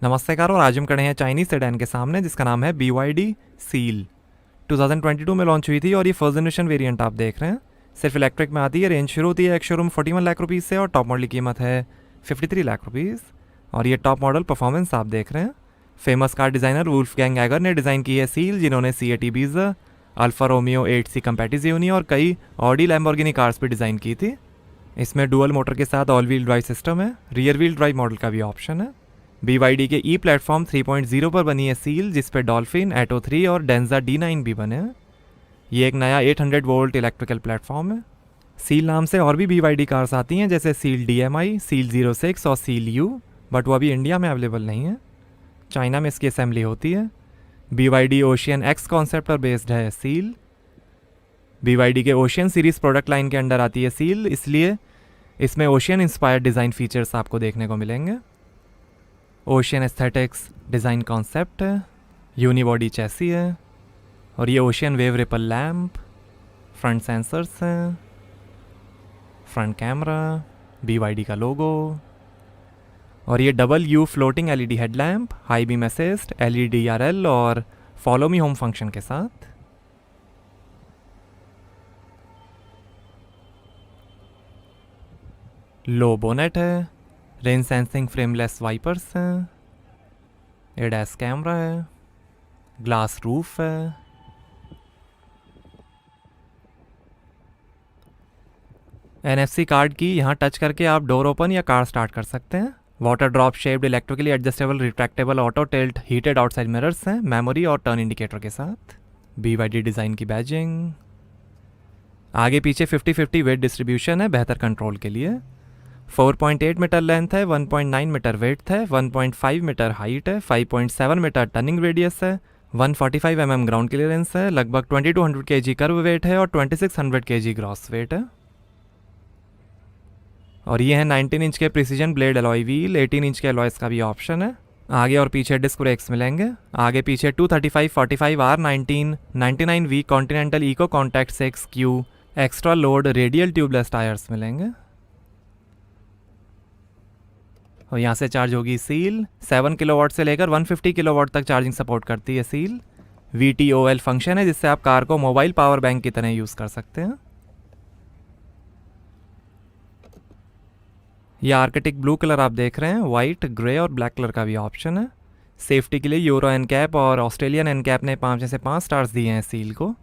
नमस्कार। और आज हम खड़े हैं चाइनीज सेडान के सामने जिसका नाम है BYD सील। 2022 में लॉन्च हुई थी और ये फर्स्ट जनरेशन वेरिएंट आप देख रहे हैं। सिर्फ इलेक्ट्रिक में आती है। रेंज शुरू होती है एक शोरूम 41 लाख रुपीज़ से और टॉप मॉडल की कीमत है 53 लाख रुपीज़। और ये टॉप मॉडल परफॉर्मेंस आप देख रहे हैं। Famous car designer Wolfgang eager ने डिज़ाइन की है सील, जिन्होंने CAT Ibiza, Alfa Romeo 8C कंपैटिजियोनी और कई ऑडी लैम्बोर्गिनी कार्स भी डिज़ाइन की थी। इसमें डुअल मोटर के साथ ऑल व्हील ड्राइव सिस्टम है। रियर व्हील ड्राइव मॉडल का भी ऑप्शन है। BYD के प्लेटफॉर्म 3.0 पर बनी है सील, जिस पे डॉल्फिन, एटो 3 और डेंजा D9 भी बने हैं। ये एक नया 800 वोल्ट इलेक्ट्रिकल प्लेटफॉर्म है। सील नाम से और भी BYD कार्स आती हैं, जैसे सील DMI, सील 06 और सील U, बट वो अभी इंडिया में अवेलेबल नहीं है। चाइना में इसकी असेंबली होती है। BYD ओशियन X कॉन्सेप्ट पर बेस्ड है सील। BYD के ओशियन सीरीज प्रोडक्ट लाइन के अंडर आती है सील, इसलिए इसमें ओशियन इंस्पायर्ड डिज़ाइन फीचर्स आपको देखने को मिलेंगे। ओशियन एस्थेटिक्स डिज़ाइन कॉन्सेप्ट है। यूनिबॉडी चैसी है और ये ocean wave ripple lamp, front sensors हैं, फ्रंट कैमरा, BYD का लोगो और ये double U floating LED headlamp, high beam assist, LED DRL और फॉलो मी होम फंक्शन के साथ। लो बोनेट है। रेन सेंसिंग फ्रेमलेस वाइपर्स हैं। ADAS कैमरा है। ग्लास रूफ है। NFC कार्ड की यहाँ टच करके आप डोर ओपन या कार स्टार्ट कर सकते हैं। Water drop shaped electrically adjustable retractable auto tilt heated outside mirrors हैं, मेमोरी और टर्न इंडिकेटर के साथ। BYD डिज़ाइन की बैजिंग। आगे पीछे 50-50 वेट डिस्ट्रीब्यूशन है बेहतर कंट्रोल के लिए। 4.8 मीटर लेंथ है, 1.9 मीटर वेट है, 1.5 मीटर हाइट है, 5.7 मीटर टर्निंग रेडियस है, 145 mm ग्राउंड क्लियरेंस है, लगभग 2200 kg कर्व वेट है और 2600 kg ग्रॉस वेट है। और ये है 19 इंच के precision blade alloy wheel. 18 inch के अलॉयस का भी ऑप्शन है। आगे और पीछे डिस्क ब्रेक्स मिलेंगे। आगे पीछे 235/45 R19 99V Continental eco contact 6Q extra load radial tubeless tyres मिलेंगे। और यहाँ से चार्ज होगी सील। 7 किलोवाट से लेकर 150 किलोवाट तक चार्जिंग सपोर्ट करती है सील। VTOL फंक्शन है, जिससे आप कार को मोबाइल पावर बैंक की तरह यूज़ कर सकते हैं। यह आर्किटिक ब्लू कलर आप देख रहे हैं। वाइट, ग्रे और ब्लैक कलर का भी ऑप्शन है। सेफ्टी के लिए यूरो NCAP और ऑस्ट्रेलियन NCAP ने 5 में से 5 स्टार्स दिए हैं सील को।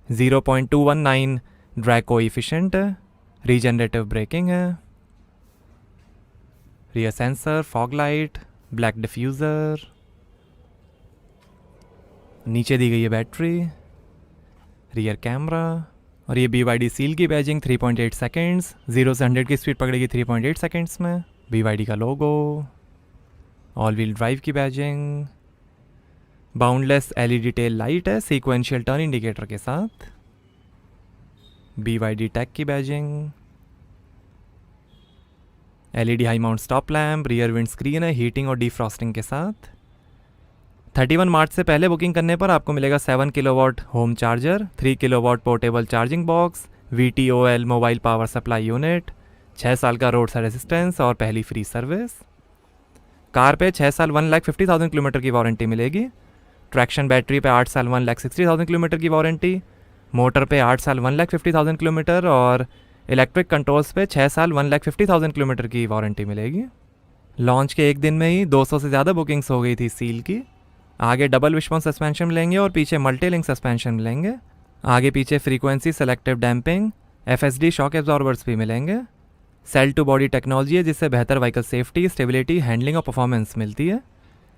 0.219 ड्रैग कोएफिशिएंट है। रीजनरेटिव ब्रेकिंग है। Rear sensor, fog light, black diffuser. नीचे दी गई है बैटरी, रियर कैमरा और ये BYD सील की बैजिंग 3.8 सेकेंड्स। 0 से 100 की स्पीड पकड़ेगी 3.8 सेकेंड्स में। BYD का लोगो, ऑल व्हील ड्राइव की badging, boundless LED tail light है सीक्वेंशियल टर्न इंडिकेटर के साथ। BYD टेक की badging, LED high mount stop lamp, rear wind screen है हीटिंग और डिफ्रॉस्टिंग के साथ। 31 मार्च से पहले बुकिंग करने पर आपको मिलेगा 7 kilowatt home charger, 3 kilowatt portable charging box, VTOL mobile power supply unit, 6 साल का रोड साइड असिस्टेंस और पहली फ्री सर्विस। कार पे 6 साल 1,50,000 किलोमीटर की वारंटी मिलेगी। ट्रैक्शन बैटरी पे 8 साल 1,60,000 किलोमीटर की वारंटी। मोटर पे 8 साल 1,50,000 किलोमीटर और इलेक्ट्रिक कंट्रोल्स पे 6 साल 1,50,000 किलोमीटर की वारंटी मिलेगी। लॉन्च के एक दिन में ही 200 से ज़्यादा बुकिंग्स हो गई थी सील की। आगे डबल विशबोन सस्पेंशन मिलेंगे और पीछे मल्टी लिंक सस्पेंशन मिलेंगे। आगे पीछे frequency selective damping, FSD shock absorbers भी मिलेंगे। सेल टू बॉडी टेक्नोलॉजी है, जिससे बेहतर व्हीकल सेफ्टी, स्टेबिलिटी, हैंडलिंग और परफॉर्मेंस मिलती है।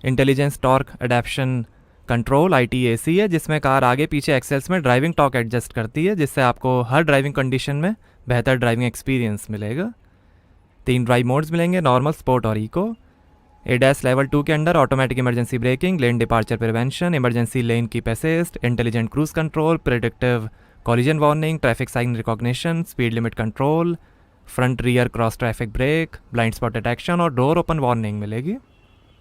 Intelligence torque adaptation control ITAC है, जिसमें कार आगे पीछे एक्सेल्स में ड्राइविंग टॉर्क एडजस्ट करती है, जिससे आपको हर ड्राइविंग कंडीशन में बेहतर ड्राइविंग एक्सपीरियंस मिलेगा। 3 ड्राइव मोड्स मिलेंगे, नॉर्मल, स्पोर्ट और इको। ADAS लेवल 2 के under automatic emergency braking, lane departure prevention, emergency lane keep assist, intelligent cruise control, predictive collision warning, traffic sign recognition, speed limit control, front rear cross traffic brake, blind spot detection और door open warning मिलेगी।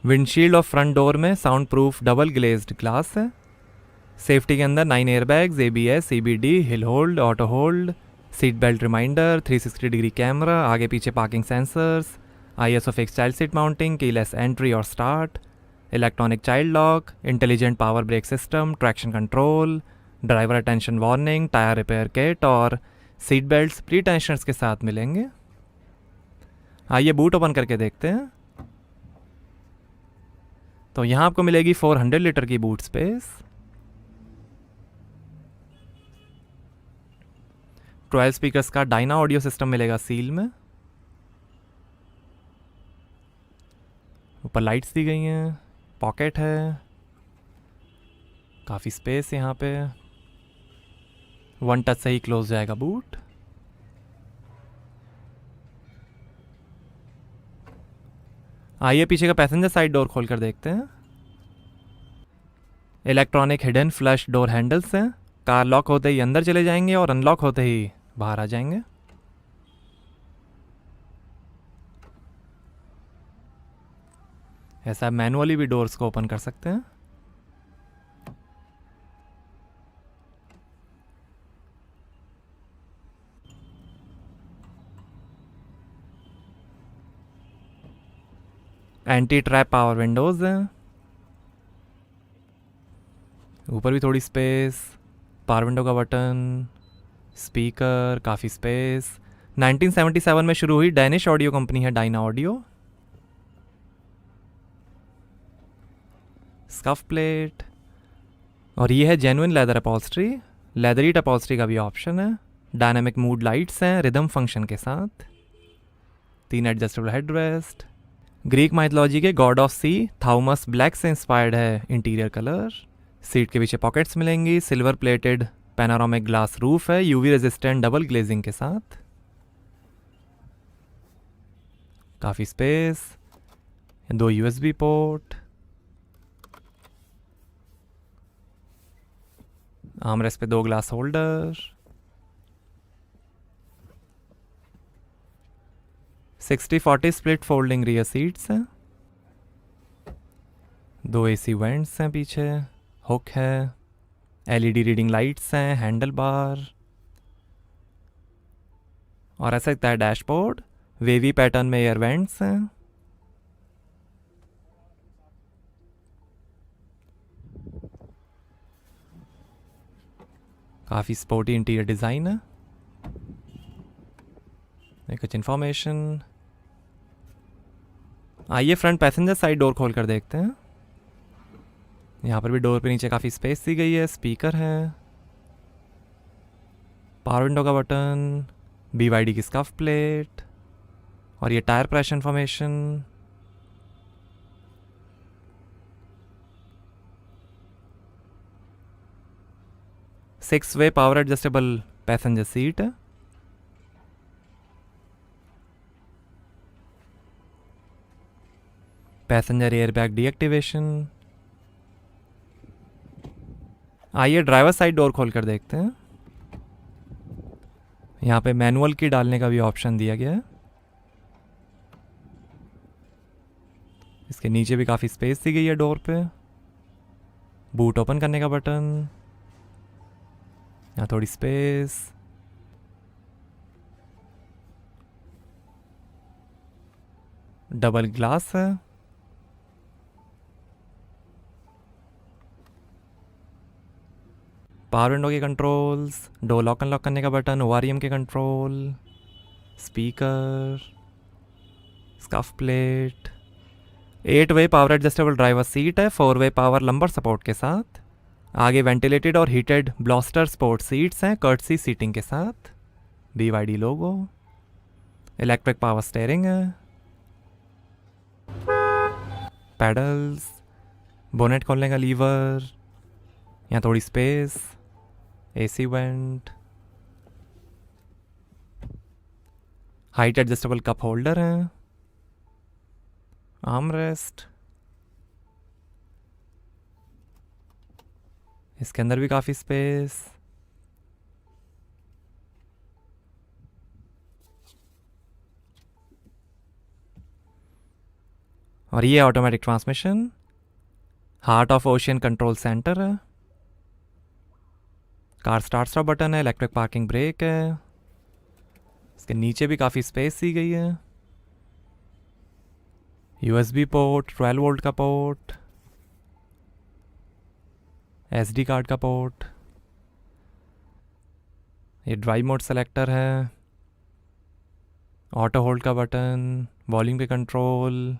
Windshield और front door में sound proof double glazed glass है। Safety के अंदर 9 airbags, ABS, CBD, hill hold, auto hold, seat belt reminder, 360 degree camera, आगे पीछे parking sensors, ISO fix child seat mounting, keyless entry और start, electronic child lock, intelligent power brake system, traction control, driver attention warning, tyre repair kit और seat belts pre tensioners के साथ मिलेंगे। आइए boot open करके देखते हैं। तो यहाँ आपको मिलेगी 400 लीटर की बूट स्पेस, 12 स्पीकर्स का डायना ऑडियो सिस्टम मिलेगा सील में, ऊपर लाइट्स दी गई हैं, पॉकेट है, काफ़ी स्पेस यहाँ पे, वन टच से ही क्लोज जाएगा बूट। आइए पीछे का पैसेंजर साइड डोर खोल कर देखते हैं। Electronic hidden flush door handles हैं, कार लॉक होते ही अंदर चले जाएंगे और अनलॉक होते ही बाहर आ जाएंगे। ऐसा मैनुअली भी डोर्स को ओपन कर सकते हैं। एंटी ट्रैप पावर विंडोज हैं, ऊपर भी थोड़ी स्पेस, पावर विंडो का बटन, स्पीकर, काफ़ी स्पेस। 1977 में शुरू हुई डैनिश ऑडियो कंपनी है डायना ऑडियो। स्कफ प्लेट, और ये है जेन्युइन लेदर अपॉल्स्ट्री, लेदरीट अपॉल्स्ट्री का भी ऑप्शन है। डायनामिक मूड लाइट्स हैं रिदम फंक्शन के साथ, 3 एडजस्टेबल हेडरेस्ट। ग्रीक माइथोलॉजी के गॉड ऑफ सी थाउमस ब्लैक से इंस्पायर्ड है इंटीरियर कलर। सीट के पीछे पॉकेट्स मिलेंगी, silver plated panoramic glass roof है यूवी रेजिस्टेंट डबल ग्लेजिंग के साथ, काफ़ी स्पेस, 2 USB पोर्ट, आर्मरेस्ट पे 2 glass holder, 60-40 split folding rear seats हैं, 2 AC वेंट्स हैं पीछे, हुक है, LED रीडिंग लाइट्स हैं, हैंडल बार, और ऐसा दिखता है डैशबोर्ड, वेवी पैटर्न में एयर वेंट्स हैं। काफ़ी स्पोर्टी इंटीरियर डिज़ाइन है। कुछ इन्फॉर्मेशन। आइए फ्रंट पैसेंजर साइड डोर खोल कर देखते हैं। यहाँ पर भी डोर पे नीचे काफ़ी स्पेस दी गई है, स्पीकर है, पावर विंडो का बटन, BYD की स्कफ प्लेट, और ये tyre pressure information. Six way power adjustable passenger seat है, पैसेंजर एयरबैग डीएक्टिवेशन। आइए ड्राइवर साइड डोर खोल कर देखते हैं। यहाँ पे मैनुअल की डालने का भी ऑप्शन दिया गया है। इसके नीचे भी काफ़ी स्पेस दी गई है डोर पे, बूट ओपन करने का बटन, यहाँ थोड़ी स्पेस, डबल ग्लास है, पावर विंडो के कंट्रोल्स, डोर लॉक अनलॉक करने का बटन, ORM के कंट्रोल, स्पीकर, स्कफ प्लेट, 8 वे पावर एडजस्टेबल ड्राइवर सीट है 4 वे पावर लंबर सपोर्ट के साथ। आगे वेंटिलेटेड और हीटेड ब्लॉस्टर स्पोर्ट सीट्स हैं कर्टसी सीटिंग के साथ, BYD लोगो, इलेक्ट्रिक पावर स्टीयरिंग है, पैडल्स, बोनेट खोलने का लीवर, यहाँ थोड़ी space, AC went, height adjustable cup holder है, आर्मरेस्ट, इसके अंदर भी काफ़ी स्पेस, और ये automatic transmission, heart of ocean control centre है, कार स्टार्ट स्टॉप बटन है, इलेक्ट्रिक पार्किंग ब्रेक है, इसके नीचे भी काफ़ी स्पेस दी गई है, USB पोर्ट, 12 वोल्ट का पोर्ट, SD कार्ड का पोर्ट, ये ड्राइव मोड सेलेक्टर है, ऑटो होल्ड का बटन, वॉल्यूम पे कंट्रोल,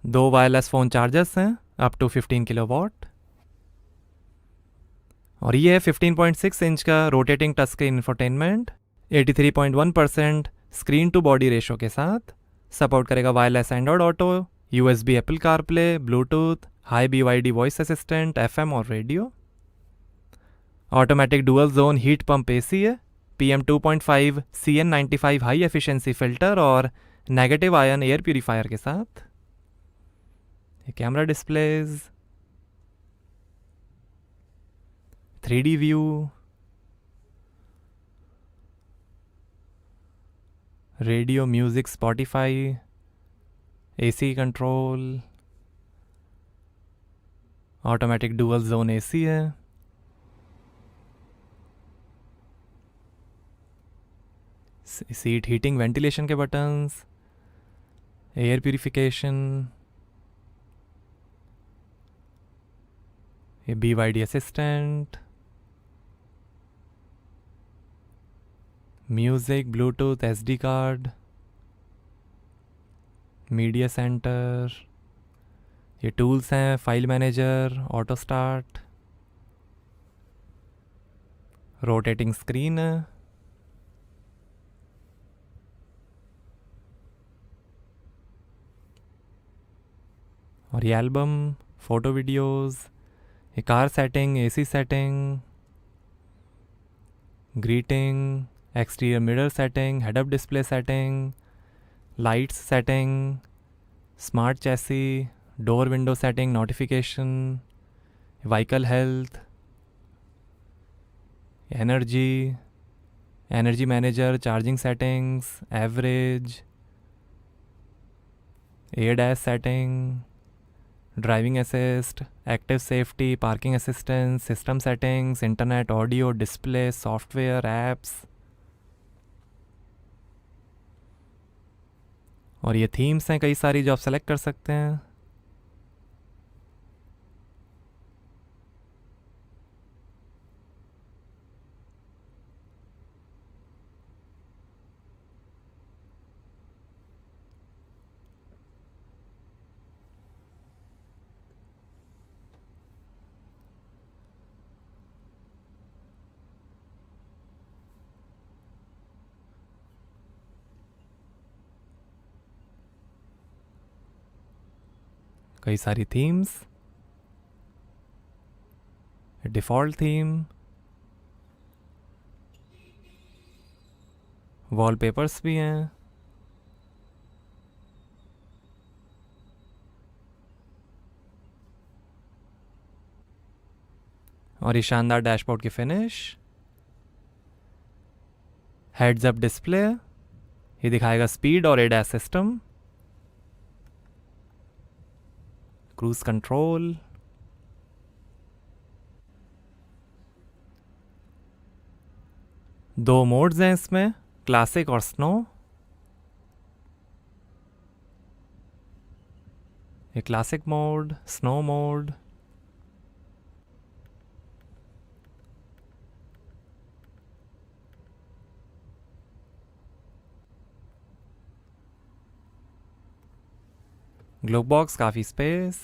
दो वायरलेस फ़ोन चार्जर्स हैं अप टू 15 किलोवाट, और ये है 15.6 इंच का rotating touch screen infotainment, 83.1% screen to body ratio के साथ। सपोर्ट करेगा wireless Android auto, USB Apple CarPlay, Bluetooth, hi BYD voice assistant, FM और radio. Automatic dual zone heat pump AC है, PM 2.5 CN95 high efficiency filter और negative ion air purifier के साथ। Camera displays, 3D view, radio, music, Spotify, AC control, automatic dual zone AC है, seat heating ventilation के buttons, air purification, ये BYD assistant, music, Bluetooth, SD card, media centre, ये tools हैं, file manager, auto start, rotating screen है, और ये album, photo videos, ये car setting, AC setting, greeting, exterior mirror setting, head up display setting, lights setting, smart chassis, door window setting, notification, vehicle health, energy manager, charging settings, average, ADAS setting, driving assist, active safety, parking assistance, system settings, internet, audio, display, software, apps, और ये themes हैं कई सारी जो आप select कर सकते हैं। कई सारी थीम्स, डिफ़ॉल्ट थीम, वॉलपेपर्स भी हैं, और ये शानदार डैशबोर्ड की फिनिश, हेड्स अप डिस्प्ले, ये दिखाएगा स्पीड और ADAS सिस्टम, क्रूज कंट्रोल, दो मोड्स हैं इसमें, क्लासिक और स्नो, ये classic mode, snow mode, glove box, काफ़ी space,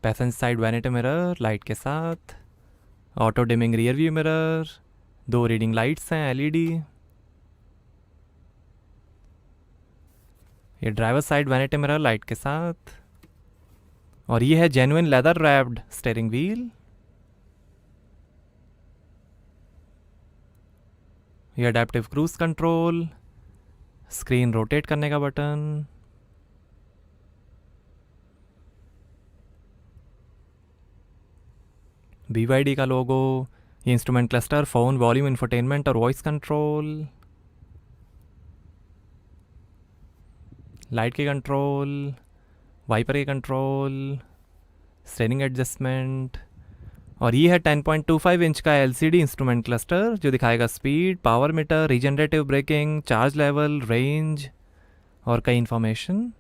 passenger side vanity mirror light के साथ, auto dimming rear view mirror, दो रीडिंग लाइट्स हैं LED, ये driver side vanity mirror light के साथ, और ये है genuine leather wrapped steering wheel, ये adaptive cruise control, screen rotate करने का बटन, BYD का लोगो, ये instrument cluster, phone, volume, infotainment और वॉइस कंट्रोल, लाइट के कंट्रोल, वाइपर के कंट्रोल, स्टीयरिंग एडजस्टमेंट, और ये है 10.25 इंच का LCD इंस्ट्रूमेंट क्लस्टर जो दिखाएगा speed, power meter, regenerative braking, charge level, range और कई information.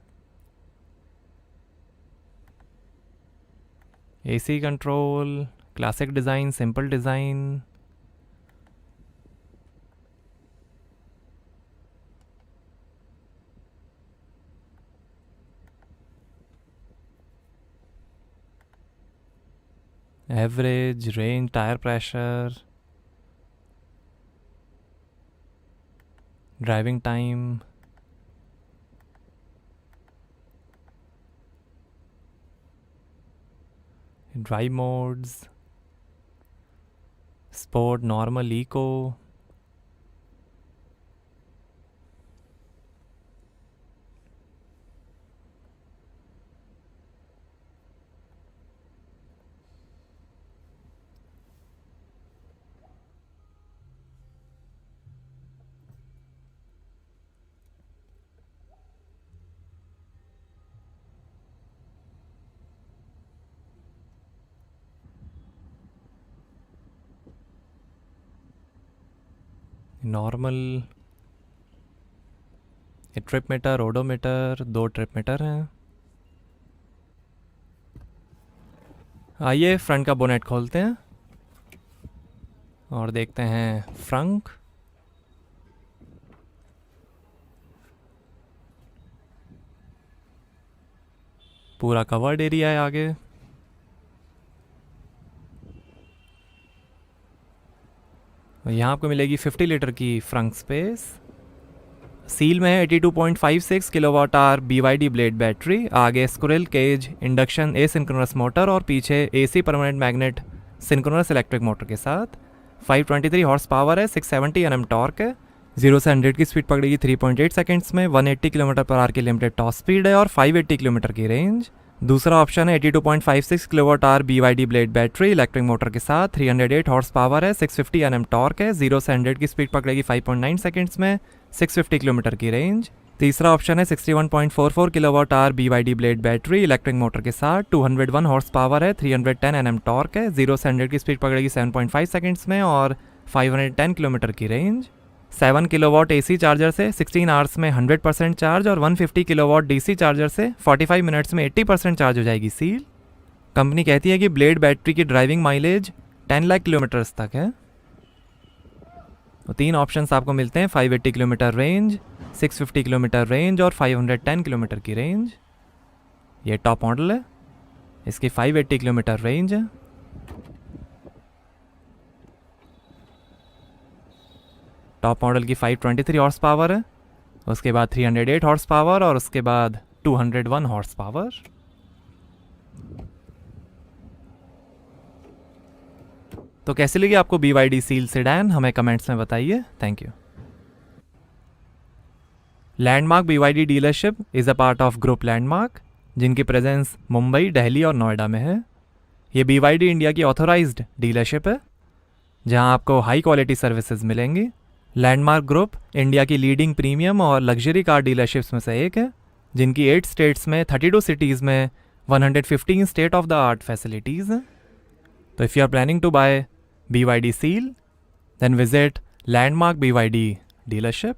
AC control, classic design, simple design, average, range, tyre pressure, driving time, drive modes, sport, normal, eco, normal, trip meter, odometer, 2 trip meter हैं। आइए front का bonnet खोलते हैं और देखते हैं फ्रंट। पूरा कवर्ड एरिया है आगे। यहाँ आपको मिलेगी 50 लीटर की फ्रंट स्पेस। सील में है 82.56 kilowatt hour BYD blade battery, आगे squirrel cage induction asynchronous motor और पीछे AC permanent magnet synchronous electric motor के साथ। 523 हॉर्स पावर है, 670 Nm टॉर्क है। 0 से 100 की स्पीड पकड़ेगी 3.8 सेकंड्स में। 180 किलोमीटर पर आवर की लिमिटेड टॉप स्पीड है और 580 किलोमीटर की रेंज। दूसरा ऑप्शन है 82.56 kilowatt hour BYD blade battery electric motor के साथ। 308 हॉर्स पावर है, 650 Nm टॉर्क है। 0 से 100 की स्पीड पकड़ेगी 5.9 सेकंड्स में, 650 किलोमीटर की रेंज। तीसरा ऑप्शन है 61.44 kilowatt hour BYD blade battery electric motor के साथ। 201 हॉर्स पावर है, 310 Nm टॉर्क है। 0 से 100 की स्पीड पकड़ेगी 7.5 सेकंड्स में और 510 किलोमीटर की रेंज। 7 किलोवाट AC चार्जर से 16 आवर्स में 100% चार्ज और 150 किलोवाट DC चार्जर से 45 मिनट्स में 80% चार्ज हो जाएगी सील। कंपनी कहती है कि ब्लेड बैटरी की ड्राइविंग माइलेज 10 लाख किलोमीटर्स तक है। तो 3 ऑप्शंस आपको मिलते हैं, 580 किलोमीटर रेंज, 650 किलोमीटर रेंज और 510 किलोमीटर की रेंज। ये टॉप मॉडल है, इसकी 580 किलोमीटर रेंज है। टॉप मॉडल की 523 हॉर्स पावर है, उसके बाद 308 हॉर्स पावर और उसके बाद 201 हॉर्स पावर। तो कैसी लगी आपको BYD सील सेडान, हमें कमेंट्स में बताइए। Thank you. Landmark BYD dealership is a part of group landmark, जिनकी प्रेजेंस मुंबई, दिल्ली और नोएडा में है। ये BYD इंडिया की ऑथोराइज्ड डीलरशिप है, जहां आपको हाई क्वालिटी सर्विसेज मिलेंगी। लैंडमार्क ग्रुप इंडिया की लीडिंग प्रीमियम और लग्जरी कार डीलरशिप्स में से एक है, जिनकी 8 स्टेट्स में 32 सिटीज़ में 115 state of the art facilities हैं। तो if you are planning to buy BYD seal, then visit Landmark BYD dealership.